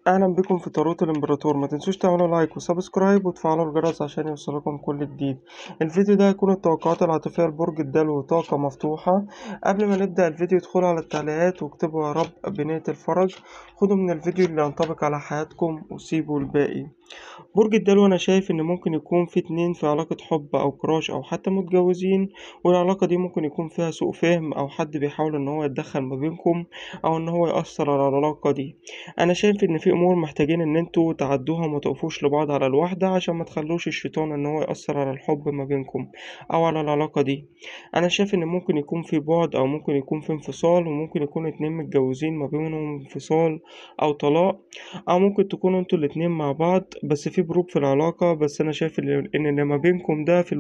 اهلا بكم في طاروت الامبراطور. ما تنسوش تعملوا لايك وسبسكرايب وتفعلوا الجرس عشان يوصلكم كل جديد. الفيديو ده هيكون التوقعات العاطفية لبرج الدلو، طاقة مفتوحة. قبل ما نبدأ الفيديو ادخلوا على التعليقات واكتبوا يا رب بنية الفرج. خدوا من الفيديو اللي ينطبق على حياتكم وسيبوا الباقي. برج الدلو أنا شايف إن ممكن يكون في اتنين في علاقة حب أو كراش أو حتى متجوزين، والعلاقة دي ممكن يكون فيها سوء فهم أو حد بيحاول إن هو يتدخل ما بينكم أو إن هو يأثر على العلاقة دي. أنا شايف إن في أمور محتاجين إن انتوا تعدوها وما تقفوش لبعض على الواحدة عشان ما تخلوش الشيطان إن هو يأثر على الحب ما بينكم أو على العلاقة دي. أنا شايف إن ممكن يكون في بعد أو ممكن يكون في انفصال، وممكن يكون اتنين متجوزين ما بينهم انفصال أو طلاق، أو ممكن تكونوا انتوا الاتنين مع بعض بس في بروب في العلاقة. بس أنا شايف إن اللي ما بينكم ده في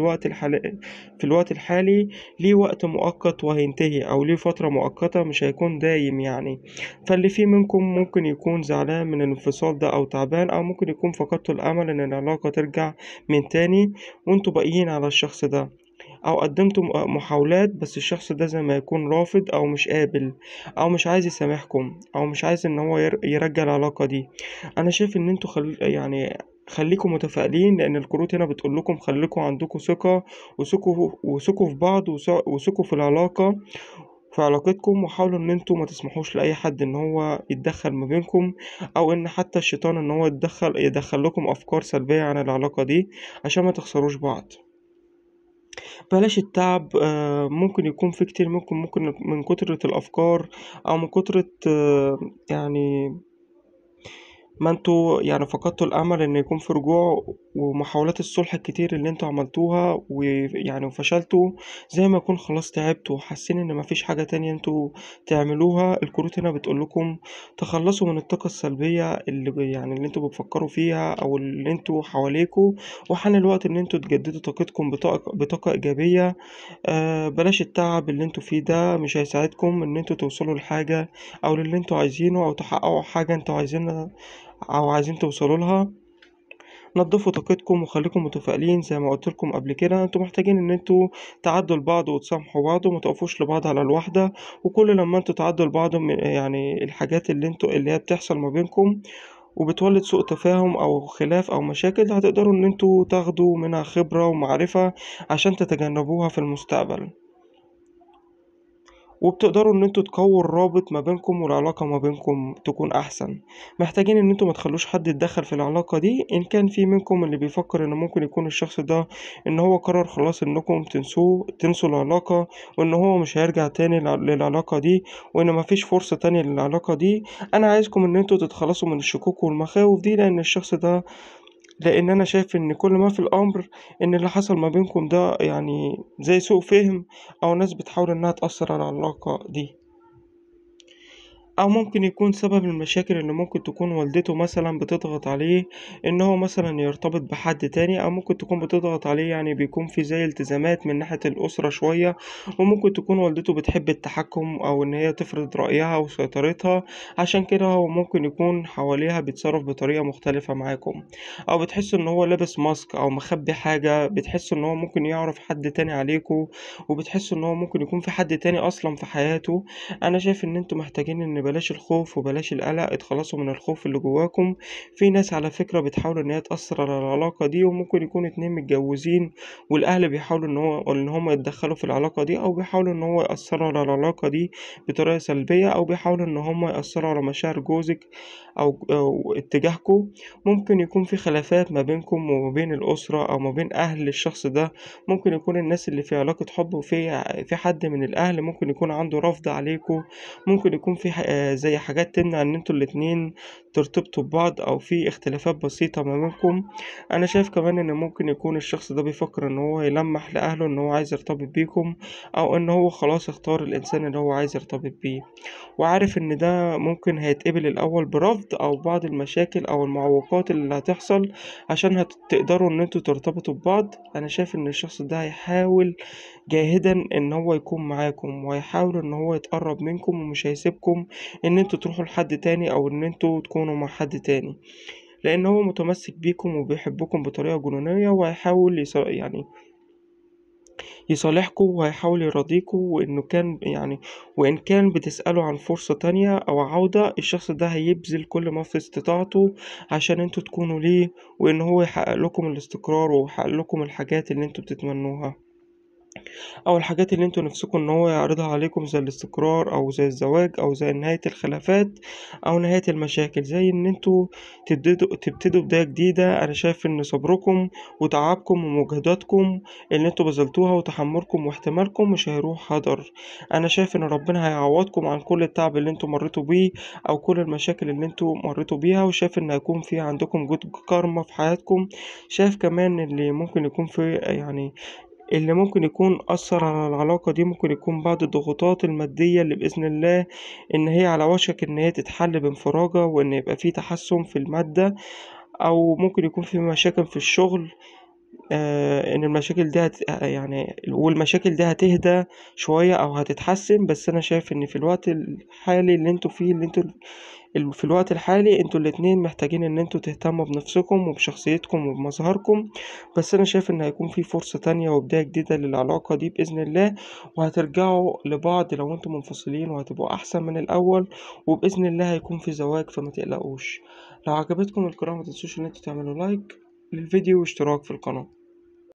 الوقت الحالي ليه وقت مؤقت وهينتهي، أو ليه فترة مؤقتة مش هيكون دايم يعني. فاللي فيه منكم ممكن يكون زعلان من الانفصال ده أو تعبان، أو ممكن يكون فقدتوا الأمل إن العلاقة ترجع من تاني وانتوا باقيين على الشخص ده، أو قدمتوا محاولات بس الشخص ده زي ما يكون رافض أو مش قابل أو مش عايز يسامحكم أو مش عايز إن هو يرجع العلاقة دي. أنا شايف إن انتوا يعني خليكم متفائلين، لأن الكروت هنا بتقول لكم خليكم عندكم ثقة وثقوا في بعض وثقوا في العلاقة، في علاقتكم، وحاولوا إن انتوا ما تسمحوش لأي حد إن هو يتدخل ما بينكم، أو إن حتى الشيطان إن هو يدخل لكم أفكار سلبية عن العلاقة دي عشان ما تخسروش بعض. بلاش التعب. ممكن يكون في كتير ممكن من كترة الأفكار أو من كترة يعني ما انتوا يعني فقدتوا الأمل إن يكون في رجوع، ومحاولات الصلح الكتير اللي انتوا عملتوها ويعني وفشلتوا، زي ما يكون خلاص تعبتوا وحاسين إن مفيش حاجة تانية انتوا تعملوها. الكروت هنا بتقول لكم تخلصوا من الطاقة السلبية يعني اللي انتوا بتفكروا فيها أو اللي انتوا حواليكوا، وحان الوقت إن انتوا تجددوا طاقتكم بطاقة إيجابية. بلاش التعب اللي انتوا فيه ده مش هيساعدكم ان انتوا توصلوا لحاجة او للي انتوا عايزينه او تحققوا حاجة انتوا عايزينها او عايزين توصلوا لها. نضفوا طاقتكم وخليكم متفائلين زي ما قلت لكم قبل كده. انتوا محتاجين ان انتوا تعدوا لبعض وتسامحوا بعض وما تقفوش لبعض على الواحدة. وكل لما انتوا تعدوا لبعض يعني الحاجات اللي هي بتحصل ما بينكم وبتولد سوء تفاهم او خلاف او مشاكل، هتقدروا ان انتوا تاخدوا منها خبرة ومعرفة عشان تتجنبوها في المستقبل، وبتقدروا ان انتوا تقووا الرابط ما بينكم والعلاقة ما بينكم تكون احسن. محتاجين ان انتوا ما تخلوش حد يتدخل في العلاقة دي. ان كان في منكم اللي بيفكر ان ممكن يكون الشخص ده ان هو قرر خلاص انكم تنسوا العلاقة، وان هو مش هيرجع تاني للعلاقة دي، وان مفيش فرصة تانية للعلاقة دي. انا عايزكم ان انتوا تتخلصوا من الشكوك والمخاوف دي، لان انا شايف ان كل ما في الامر ان اللي حصل ما بينكم ده يعني زي سوء فهم، او ناس بتحاول انها تأثر على العلاقة دي، أو ممكن يكون سبب المشاكل اللي ممكن تكون والدته مثلا بتضغط عليه إن هو مثلا يرتبط بحد تاني، أو ممكن تكون بتضغط عليه يعني بيكون في زي التزامات من ناحية الأسرة شوية. وممكن تكون والدته بتحب التحكم أو إن هي تفرض رأيها وسيطرتها، عشان كده هو ممكن يكون حواليها بيتصرف بطريقة مختلفة معاكم، أو بتحس إن هو لابس ماسك أو مخبي حاجة. بتحس إن هو ممكن يعرف حد تاني عليكم، وبتحس إن هو ممكن يكون في حد تاني أصلا في حياته. انا شايف ان انتوا محتاجين ان بلاش الخوف وبلاش القلق، اتخلصوا من الخوف اللي جواكم. في ناس على فكرة بتحاول ان هي تأثر على العلاقة دي، وممكن يكون اتنين متجوزين والاهل بيحاولوا ان هم يتدخلوا في العلاقة دي، او بيحاولوا ان هو يأثروا على العلاقة دي بطريقة سلبية، او بيحاولوا ان هم يأثروا على مشاعر جوزك أو اتجاهكم. ممكن يكون في خلافات ما بينكم وما بين الأسرة أو ما بين أهل الشخص ده. ممكن يكون الناس اللي في علاقة حب في حد من الأهل ممكن يكون عنده رفض عليكم. ممكن يكون في زي حاجات تمنع إن انتوا الاتنين ترتبطوا ببعض، أو في اختلافات بسيطة ما بينكم. أنا شايف كمان إن ممكن يكون الشخص ده بيفكر إن هو يلمح لأهله إن هو عايز يرتبط بيكم، أو إن هو خلاص اختار الإنسان اللي هو عايز يرتبط بيه، وعارف إن ده ممكن هيتقبل الأول برفض أو بعض المشاكل أو المعوقات اللي هتحصل عشان هتقدروا إن انتوا ترتبطوا ببعض. أنا شايف إن الشخص ده هيحاول جاهدا إن هو يكون معاكم، وهيحاول إن هو يتقرب منكم ومش هيسيبكم إن انتوا تروحوا لحد تاني أو إن انتوا تكونوا مع حد تاني، لأن هو متمسك بيكم وبيحبكم بطريقة جنونية، وهيحاول يعني يصالحكم وهيحاول يراضيكم، وإن كان بتسألوا عن فرصة تانية أو عودة، الشخص ده هيبذل كل ما في استطاعته عشان انتوا تكونوا ليه، وإن هو يحقق لكم الاستقرار ويحقق لكم الحاجات اللي انتوا بتتمنوها، أو الحاجات اللي انتوا نفسكم إن هو يعرضها عليكم، زي الاستقرار أو زي الزواج أو زي نهاية الخلافات أو نهاية المشاكل، زي إن انتوا تبتدوا بداية جديدة. أنا شايف إن صبركم وتعبكم ومجهوداتكم اللي انتوا بذلتوها وتحملكم واحتمالكم مش هيروح هدر. أنا شايف إن ربنا هيعوضكم عن كل التعب اللي انتوا مريتوا بيه أو كل المشاكل اللي انتوا مريتوا بيها، وشايف إن هيكون في عندكم جود كارما في حياتكم. شايف كمان اللي ممكن يكون أثر على العلاقة دي ممكن يكون بعض الضغوطات المادية اللي بإذن الله إن هي على وشك إن هي تتحل بانفراجة، وإن يبقى في تحسن في المادة، أو ممكن يكون في مشاكل في الشغل. إن المشاكل دي والمشاكل دي هتهدى شوية أو هتتحسن. بس أنا شايف إن في الوقت الحالي اللي انتوا فيه اللي انتوا في الوقت الحالي انتوا الاتنين محتاجين ان انتوا تهتموا بنفسكم وبشخصيتكم وبمظهركم. بس انا شايف ان هيكون في فرصة تانية وبداية جديدة للعلاقة دي بإذن الله، وهترجعوا لبعض لو انتوا منفصلين، وهتبقوا احسن من الاول، وبإذن الله هيكون في زواج، فما تقلقوش. لو عجبتكم القناة ما تنسوش ان انتوا تعملوا لايك للفيديو واشتراك في القناة.